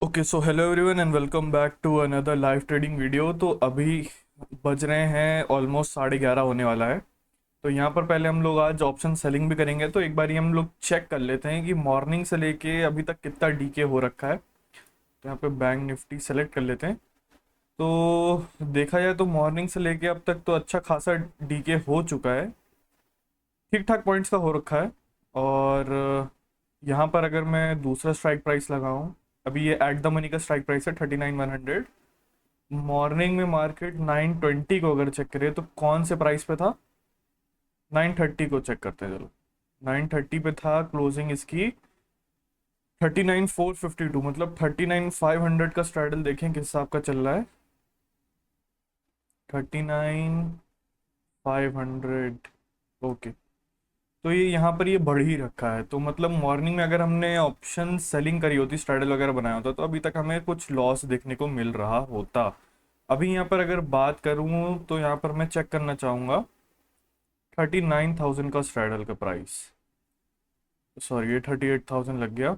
Okay so hello everyone and welcome back to another live trading video. तो अभी बज रहे हैं ऑलमोस्ट 11:30 होने वाला है। तो यहाँ पर पहले हम लोग आज ऑप्शन सेलिंग भी करेंगे। तो एक बार हम लोग चेक कर लेते हैं कि मॉर्निंग से लेके अभी तक कितना डीके हो रखा है। तो यहाँ पे बैंक निफ्टी सेलेक्ट कर लेते हैं। तो देखा जाए तो मॉर्निंग से लेके अब तक तो अच्छा खासा डीके हो चुका है, ठीक ठाक पॉइंट्स का हो रखा है। और यहाँ पर अगर मैं दूसरा स्ट्राइक प्राइस लगाऊं, अभी ये एट द मनी का स्ट्राइक प्राइस है 39,100। मॉर्निंग में मार्केट 920 को अगर चेक करें तो कौन से प्राइस पे था, 930 को चेक करते हैं। चलो 930 पे था, क्लोजिंग इसकी 39,452, मतलब 39,500 का स्ट्रैडल देखें किस हिसाब का चल रहा है। 39,500, ओके। तो ये यहाँ पर ये बढ़ ही रखा है। तो मतलब मॉर्निंग में अगर हमने ऑप्शन सेलिंग करी होती, स्ट्रैडल वगैरह बनाया होता, तो अभी तक हमें कुछ लॉस देखने को मिल रहा होता। अभी यहाँ पर अगर बात करूँ तो यहाँ पर मैं चेक करना चाहूँगा 39,000 का स्ट्रैडल का प्राइस। सॉरी, ये 38,000 लग गया,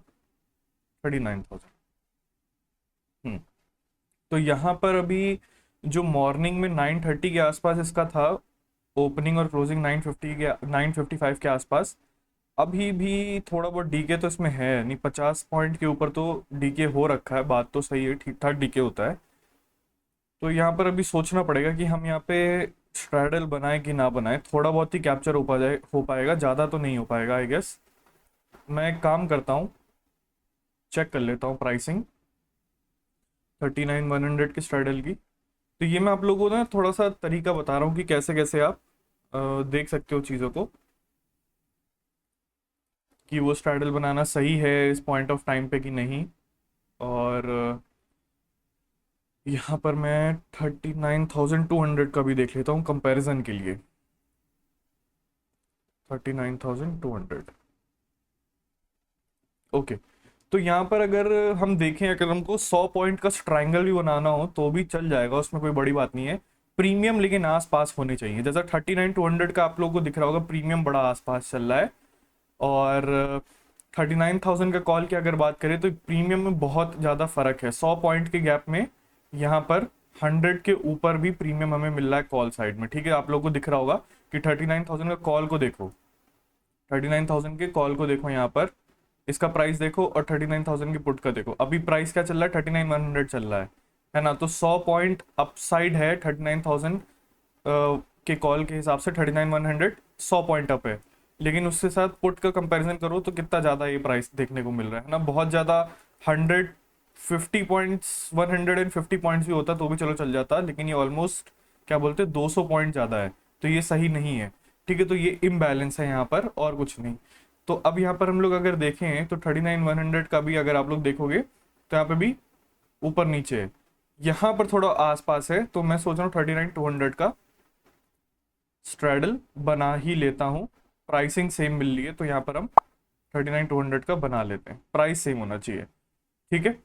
39,000। तो यहाँ पर अभी जो मॉर्निंग में 930 के आसपास इसका था, ओपनिंग और क्लोजिंग 950 के 955 के आसपास। अभी भी थोड़ा बहुत डीके तो इसमें है नहीं, 50 पॉइंट के ऊपर तो डीके हो रखा है। बात तो सही है, ठीक ठाक डीके होता है। तो यहाँ पर अभी सोचना पड़ेगा कि हम यहाँ पे स्ट्रैडल बनाए कि ना बनाए। थोड़ा बहुत ही कैप्चर हो पाएगा, ज़्यादा तो नहीं हो पाएगा आई गेस। मैं एक काम करता हूँ, चेक कर लेता हूँ प्राइसिंग 39,100 की स्ट्रैडल की। तो ये मैं आप लोगों को ना थोड़ा सा तरीका बता रहा हूँ कि कैसे कैसे आप देख सकते हो चीज़ों को, कि वो स्ट्रैडल बनाना सही है इस पॉइंट ऑफ टाइम पे कि नहीं। और यहाँ पर मैं 39,200 का भी देख लेता हूँ कंपैरिजन के लिए। 39,200, ओके। तो यहाँ पर अगर हम देखें, अगर हमको 100 पॉइंट का ट्रायंगल भी बनाना हो तो भी चल जाएगा, उसमें कोई बड़ी बात नहीं है। प्रीमियम लेकिन आसपास होने चाहिए। जैसा 39,200 का आप लोगों को दिख रहा होगा, प्रीमियम बड़ा आसपास चल रहा है। और 39,000 का कॉल की अगर बात करें तो प्रीमियम में बहुत ज़्यादा फर्क है। 100 पॉइंट के गैप में यहाँ पर 100 के ऊपर भी प्रीमियम हमें मिल रहा है कॉल साइड में। ठीक है, आप लोगों को दिख रहा होगा कि 39,000 का कॉल को देखो, 39,000 के कॉल को देखो यहाँ पर, इसका प्राइस देखो, और 39,000 की पुट का देखो। अभी प्राइस क्या चल रहा है, 39,100 चल रहा है ना। तो 100 पॉइंट अपसाइड है 39,000 के कॉल के हिसाब से। 39,100 100 पॉइंट अप है, लेकिन उसके साथ पुट का कंपैरिजन करो तो कितना ज़्यादा ये प्राइस देखने को मिल रहा है ना, बहुत ज़्यादा। 150 पॉइंट्स, 150 पॉइंट्स भी होता तो भी चलो चल जाता, लेकिन ये ऑलमोस्ट क्या बोलते हैं 200 पॉइंट ज़्यादा है। तो ये सही नहीं है। ठीक है, तो ये इम्बैलेंस है यहाँ पर और कुछ नहीं। तो अब यहाँ पर हम लोग अगर देखें तो 39,100 का भी अगर आप लोग देखोगे तो यहाँ पे भी ऊपर नीचे है, यहाँ पर थोड़ा आसपास है। तो मैं सोच रहा हूँ 39,200 का स्ट्रैडल बना ही लेता हूँ। प्राइसिंग सेम मिल रही है तो यहाँ पर हम 39,200 का बना लेते हैं। प्राइस सेम होना चाहिए, ठीक है,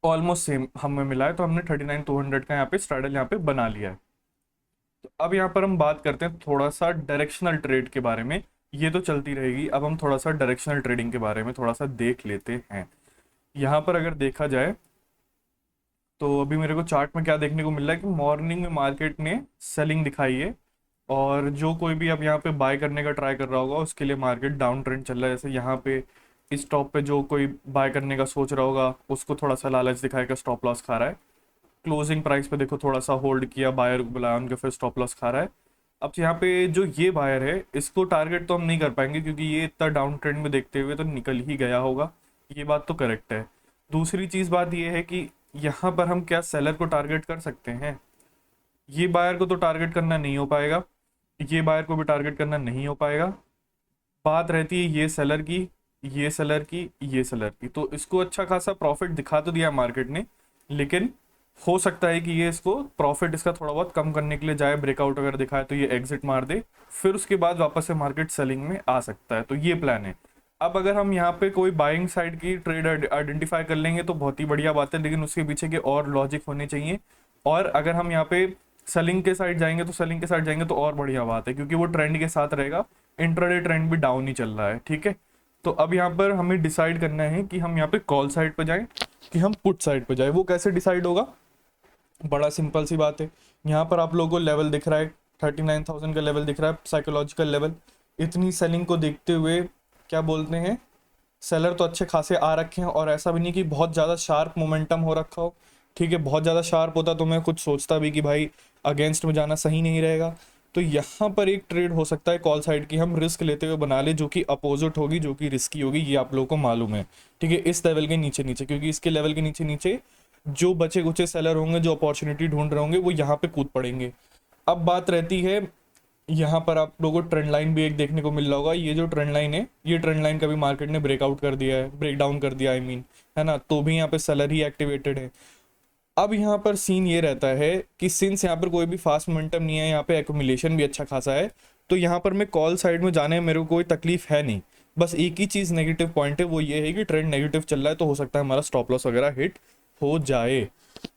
ऑलमोस्ट सेम हमें मिला है। तो हमने 39,200 का यहाँ पे स्ट्रैडल यहाँ पे बना लिया है। तो अब यहाँ पर हम बात करते हैं थोड़ा सा डायरेक्शनल ट्रेड के बारे में। ये तो चलती रहेगी, अब हम थोड़ा सा डायरेक्शनल ट्रेडिंग के बारे में थोड़ा सा देख लेते हैं। यहाँ पर अगर देखा जाए तो अभी मेरे को चार्ट में क्या देखने को मिल रहा है कि मॉर्निंग में मार्केट ने सेलिंग दिखाई है, और जो कोई भी अब यहाँ पे बाय करने का ट्राई कर रहा होगा उसके लिए मार्केट डाउन ट्रेंड चल रहा है। जैसे यहाँ पे इस टॉप पे जो कोई बाय करने का सोच रहा होगा उसको थोड़ा सा लालच दिखाएगा, स्टॉप लॉस खा रहा है। क्लोजिंग प्राइस पे देखो थोड़ा सा होल्ड किया, बायर को बुलाया, उनके फिर स्टॉप लॉस खा रहा है। अब यहाँ पे जो ये बायर है इसको टारगेट तो हम नहीं कर पाएंगे, क्योंकि ये इतना डाउन ट्रेंड में देखते हुए तो निकल ही गया होगा। ये बात तो करेक्ट है। दूसरी चीज़ बात ये है कि यहाँ पर हम क्या सेलर को टारगेट कर सकते हैं? ये बायर को तो टारगेट करना नहीं हो पाएगा, ये बायर को भी टारगेट करना नहीं हो पाएगा। बात रहती है ये सेलर की, ये सेलर की, ये सेलर की। तो इसको अच्छा खासा प्रॉफिट दिखा तो दिया मार्केट ने, लेकिन हो सकता है कि ये इसको प्रॉफिट इसका थोड़ा बहुत कम करने के लिए जाए, ब्रेकआउट अगर दिखाए तो ये एग्जिट मार दे, फिर उसके बाद वापस से मार्केट सेलिंग में आ सकता है। तो ये प्लान है। अब अगर हम यहाँ पे कोई बाइंग साइड की ट्रेड आइडेंटिफाई कर लेंगे तो बहुत ही बढ़िया बात है, लेकिन उसके पीछे के और लॉजिक होने चाहिए। और अगर हम यहाँ पे सेलिंग के साइड जाएंगे तो सेलिंग के साइड जाएंगे तो और बढ़िया बात है, क्योंकि वो ट्रेंड के साथ रहेगा। इंट्राडे ट्रेंड भी डाउन ही चल रहा है, ठीक है। तो अब यहाँ पर हमें डिसाइड करना है कि हम यहाँ पे कॉल साइड पर जाएं कि हम पुट साइड पे जाए। वो कैसे डिसाइड होगा? बड़ा सिंपल सी बात है। यहाँ पर आप लोगों को लेवल दिख रहा है, 39,000 का लेवल दिख रहा है, साइकोलॉजिकल लेवल। इतनी सेलिंग को देखते हुए क्या बोलते हैं, सेलर तो अच्छे खासे आ रखे हैं, और ऐसा भी नहीं कि बहुत ज़्यादा शार्प मोमेंटम हो रखा हो। ठीक है, बहुत ज़्यादा शार्प होता तो मैं कुछ सोचता भी कि भाई अगेंस्ट में जाना सही नहीं रहेगा। तो यहाँ पर एक ट्रेड हो सकता है कॉल साइड की हम रिस्क लेते हुए बना ले, जो कि अपोजिट होगी, जो कि रिस्की होगी, ये आप लोगों को मालूम है। ठीक है, इस लेवल के नीचे नीचे, क्योंकि इसके लेवल के नीचे नीचे जो बचे कुचे सेलर होंगे, जो अपॉर्चुनिटी ढूंढ रहे होंगे, वो यहाँ पे कूद पड़ेंगे। अब बात रहती है, यहाँ पर आप लोगों को ट्रेंड लाइन भी एक देखने को मिल रहा होगा। ये जो ट्रेंड लाइन है, ये ट्रेंड लाइन का भी मार्केट ने ब्रेकआउट कर दिया है, ब्रेक डाउन कर दिया, आई मीन, है ना। तो भी यहाँ पे सेलर ही एक्टिवेटेड है। अब यहाँ पर सीन ये रहता है कि सिंस यहाँ पर कोई भी फास्ट मोमेंटम नहीं है, यहाँ पे एक्यूमुलेशन भी अच्छा खासा है, तो यहाँ पर मैं कॉल साइड में जाने में मेरे को कोई तकलीफ है नहीं। बस एक ही चीज़ नेगेटिव पॉइंट है, वो ये है कि ट्रेंड नेगेटिव चल रहा है, तो हो सकता है हमारा स्टॉप लॉस वगैरह हिट हो जाए।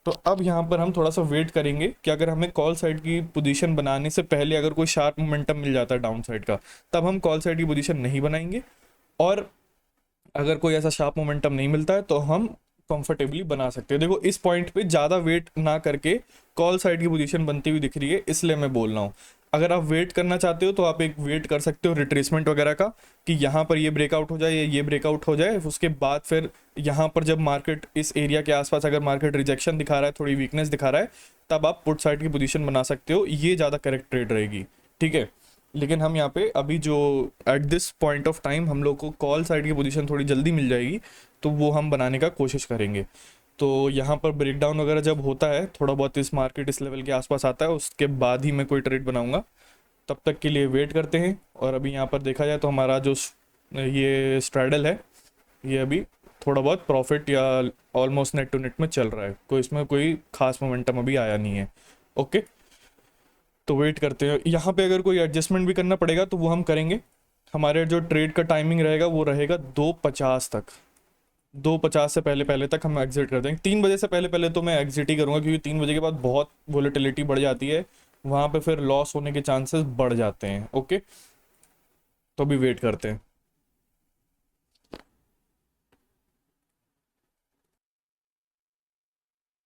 तो अब यहाँ पर हम थोड़ा सा वेट करेंगे कि अगर हमें कॉल साइड की पोजीशन बनाने से पहले अगर कोई शार्प मोमेंटम मिल जाता है डाउन साइड का, तब हम कॉल साइड की पोजीशन नहीं बनाएंगे। और अगर कोई ऐसा शार्प मोमेंटम नहीं मिलता है तो हम कंफर्टेबली बना सकते हैं। देखो इस पॉइंट पे ज़्यादा वेट ना करके कॉल साइड की पोजीशन बनती हुई दिख रही है, इसलिए मैं बोल रहा हूँ। अगर आप वेट करना चाहते हो तो आप एक वेट कर सकते हो रिट्रेसमेंट वगैरह का, कि यहाँ पर ये ब्रेकआउट हो जाए या ये ब्रेकआउट हो जाए, उसके बाद फिर यहाँ पर जब मार्केट इस एरिया के आसपास अगर मार्केट रिजेक्शन दिखा रहा है, थोड़ी वीकनेस दिखा रहा है, तब आप पुट साइड की पोजीशन बना सकते हो, ये ज़्यादा करेक्ट ट्रेड रहेगी। ठीक है, लेकिन हम यहाँ पे अभी जो at this point of time हम लोग को कॉल साइड की पोजीशन थोड़ी जल्दी मिल जाएगी, तो वो हम बनाने का कोशिश करेंगे। तो यहाँ पर ब्रेकडाउन वगैरह जब होता है, थोड़ा बहुत इस मार्केट इस लेवल के आसपास आता है, उसके बाद ही मैं कोई ट्रेड बनाऊंगा। तब तक के लिए वेट करते हैं। और अभी यहाँ पर देखा जाए तो हमारा जो ये स्ट्रैडल है, ये अभी थोड़ा बहुत प्रॉफिट या ऑलमोस्ट नेट टू नेट में चल रहा है, कोई इसमें कोई खास मोमेंटम अभी आया नहीं है। ओके, तो वेट करते हैं। यहाँ पे अगर कोई एडजस्टमेंट भी करना पड़ेगा तो वो हम करेंगे। हमारे जो ट्रेड का टाइमिंग रहेगा वो रहेगा 2:50 तक। 2:50 से पहले पहले तक हम एग्जिट कर देंगे। 3 बजे से पहले पहले तो मैं एग्जिट ही करूँगा, क्योंकि 3 बजे के बाद बहुत वोलेटिलिटी बढ़ जाती है, वहाँ पे फिर लॉस होने के चांसेस बढ़ जाते हैं। ओके, तो अभी वेट करते हैं।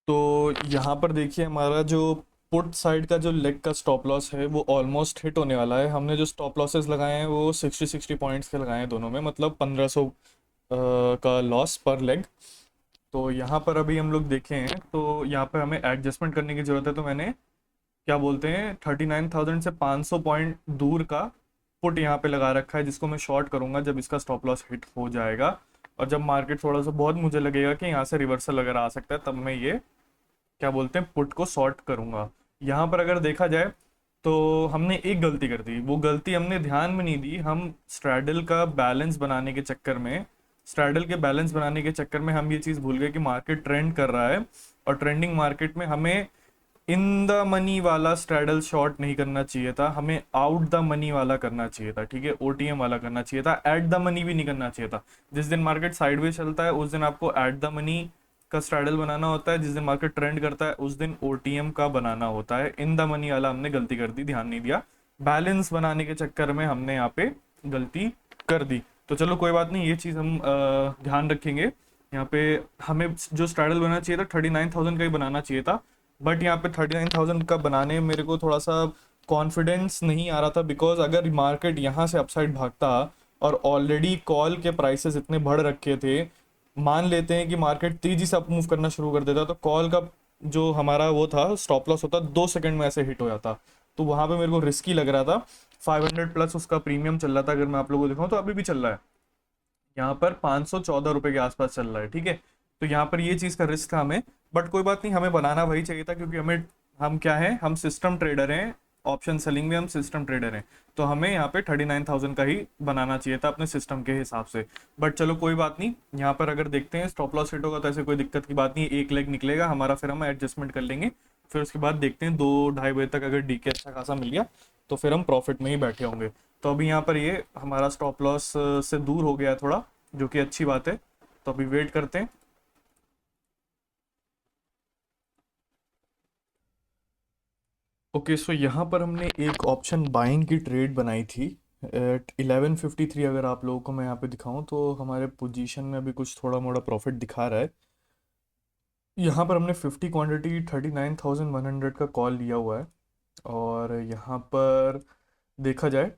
तो यहाँ पर देखिए, हमारा जो पुट साइड का जो लेग का स्टॉप लॉस है वो ऑलमोस्ट हिट होने वाला है। हमने जो स्टॉप लॉसेस लगाए हैं वो 60 पॉइंट्स के लगाए हैं दोनों में, मतलब 1500 का लॉस पर लेग। तो यहाँ पर अभी हम लोग देखें हैं तो यहाँ पर हमें एडजस्टमेंट करने की ज़रूरत है। तो मैंने क्या बोलते हैं 39,000 से 500 पॉइंट दूर का पुट यहाँ पे लगा रखा है, जिसको मैं शॉर्ट करूंगा जब इसका स्टॉप लॉस हिट हो जाएगा। और जब मार्केट थोड़ा सा बहुत मुझे लगेगा कि यहाँ से रिवर्सल वगैरह आ सकता है, तब मैं ये क्या बोलते हैं पुट को शॉर्ट करूंगा। यहाँ पर अगर देखा जाए तो हमने एक गलती कर दी, वो गलती हमने ध्यान में नहीं दी। हम स्ट्रैडल का बैलेंस बनाने के चक्कर में, स्ट्रैडल के बैलेंस बनाने के चक्कर में हम ये चीज़ भूल गए कि मार्केट ट्रेंड कर रहा है, और ट्रेंडिंग मार्केट में हमें इन द मनी वाला स्ट्रैडल शॉर्ट नहीं करना चाहिए था, हमें आउट द मनी वाला करना चाहिए था। ठीक है, ओटीएम वाला करना चाहिए था, एट द मनी भी नहीं करना चाहिए था। जिस दिन मार्केट साइडवेज चलता है उस दिन आपको एट द मनी का स्ट्रैडल बनाना होता है, जिस दिन मार्केट ट्रेंड करता है उस दिन ओटीएम का बनाना होता है। इन द मनी वाला हमने गलती कर दी, ध्यान नहीं दिया, बैलेंस बनाने के चक्कर में हमने यहाँ पे गलती कर दी। तो चलो कोई बात नहीं, ये चीज़ हम ध्यान रखेंगे। यहाँ पे हमें जो स्ट्रैडल बनाना चाहिए था 39,000 का ही बनाना चाहिए था, बट यहाँ पे 39,000 का बनाने में मेरे को थोड़ा सा कॉन्फिडेंस नहीं आ रहा था, बिकॉज अगर मार्केट यहाँ से अपसाइड भागता और ऑलरेडी कॉल के प्राइसेस इतने बढ़ रखे थे, मान लेते हैं कि मार्केट तेजी से अप मूव करना शुरू कर देता, तो कॉल का जो हमारा वो था स्टॉप लॉस होता 2 सेकंड में ऐसे हिट हो जाता। तो वहाँ पे मेरे को रिस्की लग रहा था। 500 प्लस उसका प्रीमियम चल रहा था, अगर मैं आप लोगों को दिखाऊं तो अभी भी चल रहा है, यहाँ पर 514 रुपए के आसपास चल रहा है। ठीक है, तो यहाँ पर ये चीज़ का रिस्क था हमें, बट कोई बात नहीं, हमें बनाना वही चाहिए था, क्योंकि हम क्या है, हम सिस्टम ट्रेडर हैं, ऑप्शन सेलिंग में हम सिस्टम ट्रेडर हैं। तो हमें यहाँ पे 39,000 का ही बनाना चाहिए था अपने सिस्टम के हिसाब से। बट चलो कोई बात नहीं, यहाँ पर अगर देखते हैं स्टॉप लॉस हिट होगा तो ऐसे कोई दिक्कत की बात नहीं, एक लेग निकलेगा हमारा, फिर हम एडजस्टमेंट कर लेंगे। फिर उसके बाद देखते हैं 2-2:30 बजे तक अगर डीके अच्छा खासा मिल गया तो फिर हम प्रॉफिट में ही बैठे होंगे। तो अभी यहाँ पर ये हमारा स्टॉप लॉस से दूर हो गया है थोड़ा, जो कि अच्छी बात है। तो अभी वेट करते हैं। ओके, सो यहाँ पर हमने एक ऑप्शन बाइंग की ट्रेड बनाई थी एट 11:53। अगर आप लोगों को मैं यहाँ पे दिखाऊं तो हमारे पोजीशन में अभी कुछ थोड़ा मोड़ा प्रॉफिट दिखा रहा है। यहाँ पर हमने 50 क्वांटिटी 39,100 का कॉल लिया हुआ है। और यहाँ पर देखा जाए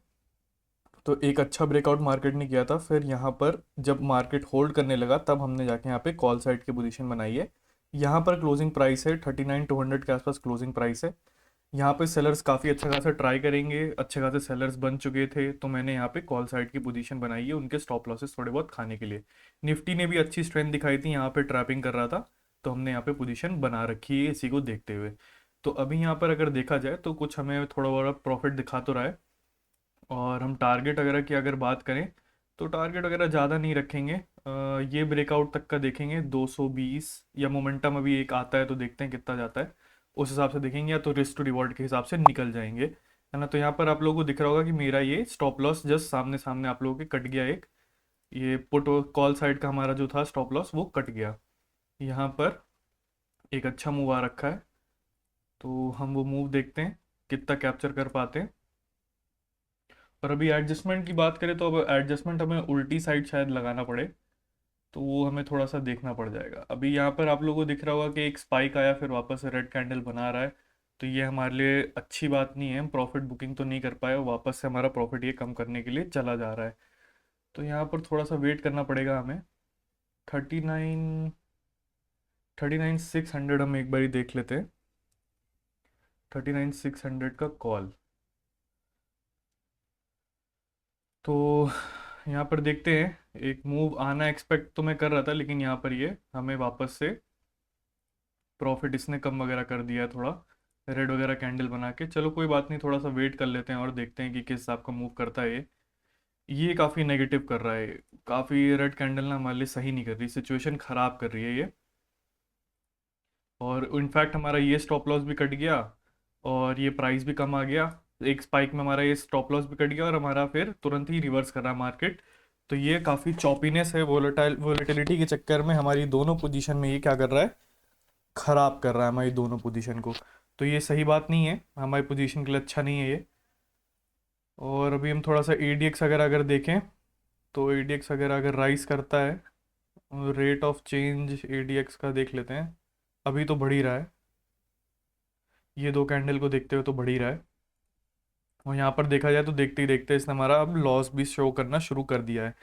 तो एक अच्छा ब्रेकआउट मार्केट ने किया था, फिर यहाँ पर जब मार्केट होल्ड करने लगा तब हमने जाके यहाँ पे कॉल साइड की पोजीशन बनाई है। यहाँ पर क्लोजिंग प्राइस है 39,200 के आसपास क्लोजिंग प्राइस है। यहाँ पे सेलर्स काफ़ी अच्छा खासा ट्राई करेंगे, अच्छे खासे सेलर्स बन चुके थे, तो मैंने यहाँ पे कॉल साइड की पोजीशन बनाई है उनके स्टॉप लॉसेस थोड़े बहुत खाने के लिए। निफ्टी ने भी अच्छी स्ट्रेंथ दिखाई थी, यहाँ पे ट्रैपिंग कर रहा था, तो हमने यहाँ पे पोजीशन बना रखी है इसी को देखते हुए। तो अभी यहाँ पर अगर देखा जाए तो कुछ हमें थोड़ा बड़ा प्रॉफिट दिखा तो रहा है। और हम टारगेट वगैरह की अगर बात करें तो टारगेट वगैरह ज़्यादा नहीं रखेंगे। ये ब्रेकआउट तक का देखेंगे 220, या मोमेंटम अभी एक आता है तो देखते हैं कितना जाता है, उस हिसाब से देखेंगे, या तो रिस्क टू रिवॉर्ड के हिसाब से निकल जाएंगे, है ना। तो यहाँ पर आप लोगों को दिख रहा होगा कि मेरा ये स्टॉप लॉस जस्ट सामने सामने आप लोगों के कट गया एक। ये पुट कॉल साइड का हमारा जो था स्टॉप लॉस वो कट गया। यहाँ पर एक अच्छा मूव आ रखा है, तो हम वो मूव देखते हैं कितना कैप्चर कर पाते हैं। और अभी एडजस्टमेंट की बात करें तो अब एडजस्टमेंट हमें उल्टी साइड शायद लगाना पड़े, तो वो हमें थोड़ा सा देखना पड़ जाएगा। अभी यहाँ पर आप लोगों को दिख रहा होगा कि एक स्पाइक आया फिर वापस से रेड कैंडल बना रहा है, तो ये हमारे लिए अच्छी बात नहीं है। हम प्रॉफिट बुकिंग तो नहीं कर पाए, वापस से हमारा प्रॉफिट ये कम करने के लिए चला जा रहा है। तो यहाँ पर थोड़ा सा वेट करना पड़ेगा हमें। 39,600 हम एक बारी देख लेते हैं। 39,600 का कॉल, तो यहाँ पर देखते हैं। एक मूव आना एक्सपेक्ट तो मैं कर रहा था, लेकिन यहाँ पर ये हमें वापस से प्रॉफिट इसने कम वगैरह कर दिया है थोड़ा, रेड वगैरह कैंडल बना के। चलो कोई बात नहीं, थोड़ा सा वेट कर लेते हैं और देखते हैं कि किस हिसाब का मूव करता है ये काफ़ी नेगेटिव कर रहा है। काफ़ी रेड कैंडल ना हमारे लिए सही नहीं कर रही, सिचुएशन ख़राब कर रही है ये। और इनफैक्ट हमारा ये स्टॉप लॉस भी कट गया और ये प्राइस भी कम आ गया। एक स्पाइक में हमारा ये स्टॉप लॉस भी कट गया और हमारा फिर तुरंत ही रिवर्स कर रहा है मार्केट। तो ये काफ़ी चॉपीनेस है, वोलेटिलिटी के चक्कर में हमारी दोनों पोजीशन में ये क्या कर रहा है, ख़राब कर रहा है हमारी दोनों पोजीशन को। तो ये सही बात नहीं है, हमारी पोजीशन के लिए अच्छा नहीं है ये। और अभी हम थोड़ा सा एडीएक्स वगैरह अगर देखें तो एडीएक्स वगैरह अगर राइज करता है, रेट ऑफ चेंज एडीएक्स का देख लेते हैं। अभी तो बढ़ ही रहा है, ये दो कैंडल को देखते हुए तो बढ़ ही रहा है। और यहाँ पर देखा जाए तो देखते ही देखते इसने हमारा अब लॉस भी शो करना शुरू कर दिया है।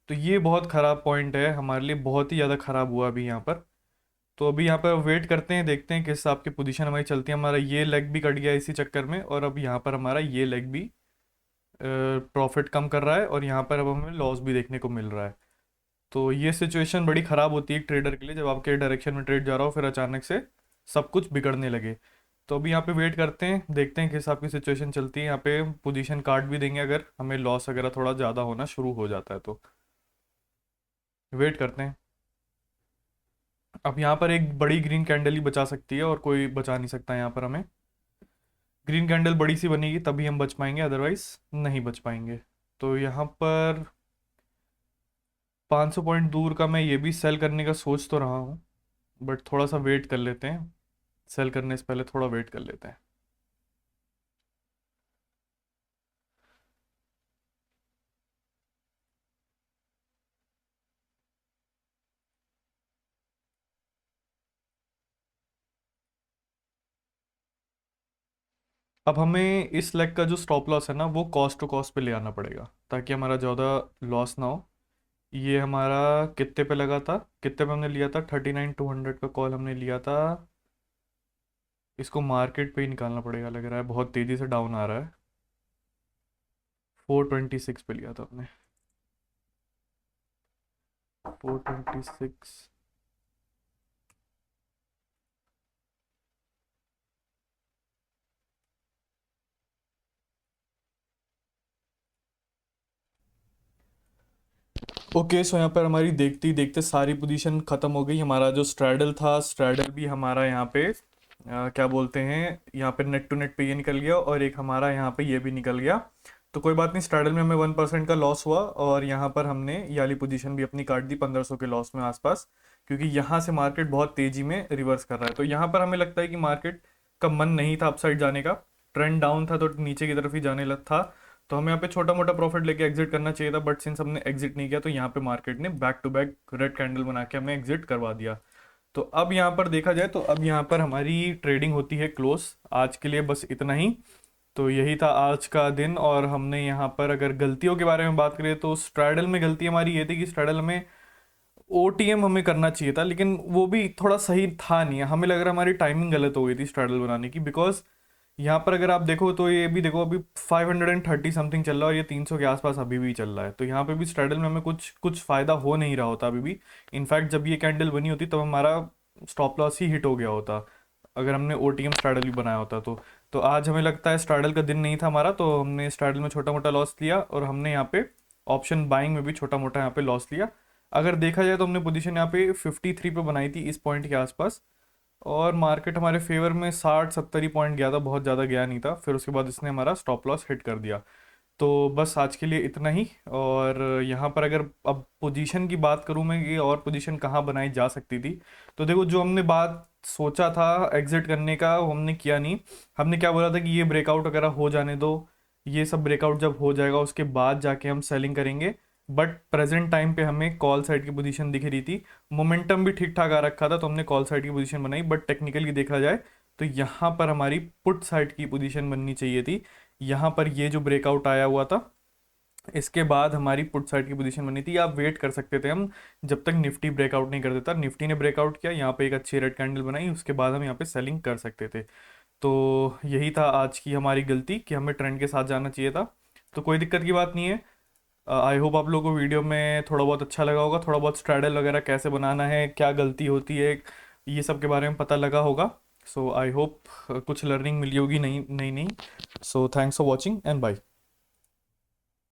तो ये बहुत ख़राब पॉइंट है हमारे लिए, बहुत ही ज़्यादा ख़राब हुआ अभी यहाँ पर। तो अभी यहाँ पर वेट करते हैं, देखते हैं किस हिसाब की पोजीशन हमारी चलती है। हमारा ये लेग भी कट गया इसी चक्कर में, और अब यहाँ पर हमारा ये लेग भी प्रॉफिट कम कर रहा है, और यहाँ पर अब हमें लॉस भी देखने को मिल रहा है। तो ये सिचुएशन बड़ी ख़राब होती है एक ट्रेडर के लिए, जब आपके डायरेक्शन में ट्रेड जा रहा हो फिर अचानक से सब कुछ बिगड़ने लगे। तो अभी यहाँ पे वेट करते हैं, देखते हैं किस हिसाब की सिचुएशन चलती है। यहाँ पे पोजीशन काट भी देंगे अगर हमें लॉस वगैरह थोड़ा ज़्यादा होना शुरू हो जाता है तो। वेट करते हैं। अब यहाँ पर एक बड़ी ग्रीन कैंडल ही बचा सकती है, और कोई बचा नहीं सकता यहाँ पर हमें। ग्रीन कैंडल बड़ी सी बनेगी तभी हम बच पाएंगे, अदरवाइज नहीं बच पाएंगे। तो यहाँ पर 500 पॉइंट दूर का मैं ये भी सेल करने का सोच तो रहा हूँ, बट थोड़ा सा वेट कर लेते हैं। सेल करने से पहले थोड़ा वेट कर लेते हैं। अब हमें इस लेग का जो स्टॉप लॉस है ना वो कॉस्ट टू कॉस्ट पे ले आना पड़ेगा, ताकि हमारा ज़्यादा लॉस ना हो। ये हमारा कितने पे लगा था, कितने पे हमने लिया था, 39,200 का कॉल हमने लिया था। इसको मार्केट पे ही निकालना पड़ेगा, लग रहा है बहुत तेज़ी से डाउन आ रहा है। 426 पे लिया था हमने, 426। ओके, सो यहाँ पर हमारी देखते ही देखते सारी पोजीशन ख़त्म हो गई। हमारा जो स्ट्रैडल था, स्ट्रैडल भी हमारा यहाँ पे क्या बोलते हैं, यहाँ पे नेट टू नेट पे ये निकल गया, और एक हमारा यहाँ पे ये भी निकल गया। तो कोई बात नहीं, स्ट्रैडल में हमें 1% का लॉस हुआ, और यहाँ पर हमने ये वाली पोजीशन भी अपनी काट दी 1500 के लॉस में आसपास, क्योंकि यहाँ से मार्केट बहुत तेज़ी में रिवर्स कर रहा है। तो यहाँ पर हमें लगता है कि मार्केट का मन नहीं था अपसाइड जाने का, ट्रेंड डाउन था तो नीचे की तरफ ही जाने लग था। तो हमें यहाँ पे छोटा मोटा प्रॉफिट लेके एग्जिट करना चाहिए था, बट सिंस हमने एग्जिट नहीं किया तो यहाँ पे मार्केट ने back to back red candle बना के हमें एग्जिट करवा दिया। तो अब यहाँ पर देखा जाए तो अब यहाँ पर हमारी ट्रेडिंग होती है क्लोज। आज के लिए बस इतना ही। तो यही था आज का दिन। और हमने यहाँ पर अगर गलतियों के बारे में बात करें तो स्ट्रैडल में गलती हमारी ये थी कि स्ट्रैडल में ओटीएम हमें करना चाहिए था, लेकिन वो भी थोड़ा सही था नहीं। हमें लग रहा है हमारी टाइमिंग गलत हो गई थी स्ट्रैडल बनाने की, बिकॉज यहाँ पर अगर आप देखो तो ये भी देखो अभी 530 समथिंग चल रहा है और ये 300 के आसपास अभी भी चल रहा है। तो यहाँ पे भी स्ट्रैडल में हमें कुछ कुछ फायदा हो नहीं रहा होता अभी भी। इनफैक्ट जब ये कैंडल बनी होती तब हमारा स्टॉप लॉस ही हिट हो गया होता, अगर हमने ओटीएम स्ट्रैडल भी बनाया होता तो आज हमें लगता है स्ट्रैडल का दिन नहीं था हमारा, तो हमने स्ट्रैडल में छोटा मोटा लॉस लिया और हमने यहाँ पे ऑप्शन बाइंग में भी छोटा मोटा यहाँ पे लॉस लिया। अगर देखा जाए तो हमने पोजीशन यहाँ पे 53 पे बनाई थी इस पॉइंट के आसपास, और मार्केट हमारे फेवर में 60-70 ही पॉइंट गया था, बहुत ज़्यादा गया नहीं था। फिर उसके बाद इसने हमारा स्टॉप लॉस हिट कर दिया। तो बस आज के लिए इतना ही। और यहाँ पर अगर अब पोजीशन की बात करूँ मैं कि और पोजीशन कहाँ बनाई जा सकती थी, तो देखो जो हमने बात सोचा था एग्जिट करने का वो हमने किया नहीं। हमने क्या बोला था कि ये ब्रेकआउट वगैरह हो जाने दो, ये सब ब्रेकआउट जब हो जाएगा उसके बाद जाके हम सेलिंग करेंगे। बट प्रेजेंट टाइम पे हमें कॉल साइड की पोजीशन दिख रही थी, मोमेंटम भी ठीक ठाक आ रखा था, तो हमने कॉल साइड की पोजीशन बनाई। बट टेक्निकली देखा जाए तो यहाँ पर हमारी पुट साइड की पोजीशन बननी चाहिए थी। यहाँ पर ये जो ब्रेकआउट आया हुआ था इसके बाद हमारी पुट साइड की पोजीशन बनी थी। आप वेट कर सकते थे हम जब तक निफ्टी ब्रेकआउट नहीं कर देता। निफ्टी ने ब्रेकआउट किया, यहाँ पे एक अच्छी रेड कैंडल बनाई, उसके बाद हम यहाँ पे सेलिंग कर सकते थे। तो यही था आज की हमारी गलती कि हमें ट्रेंड के साथ जाना चाहिए था। तो कोई दिक्कत की बात नहीं है। आई होप आप लोगों को वीडियो में थोड़ा बहुत अच्छा लगा होगा, थोड़ा बहुत स्ट्रैडल वगैरह कैसे बनाना है, क्या गलती होती है, ये सब के बारे में पता लगा होगा। सो आई होप कुछ लर्निंग मिली होगी। नहीं नहीं नहीं। So thanks for watching and bye.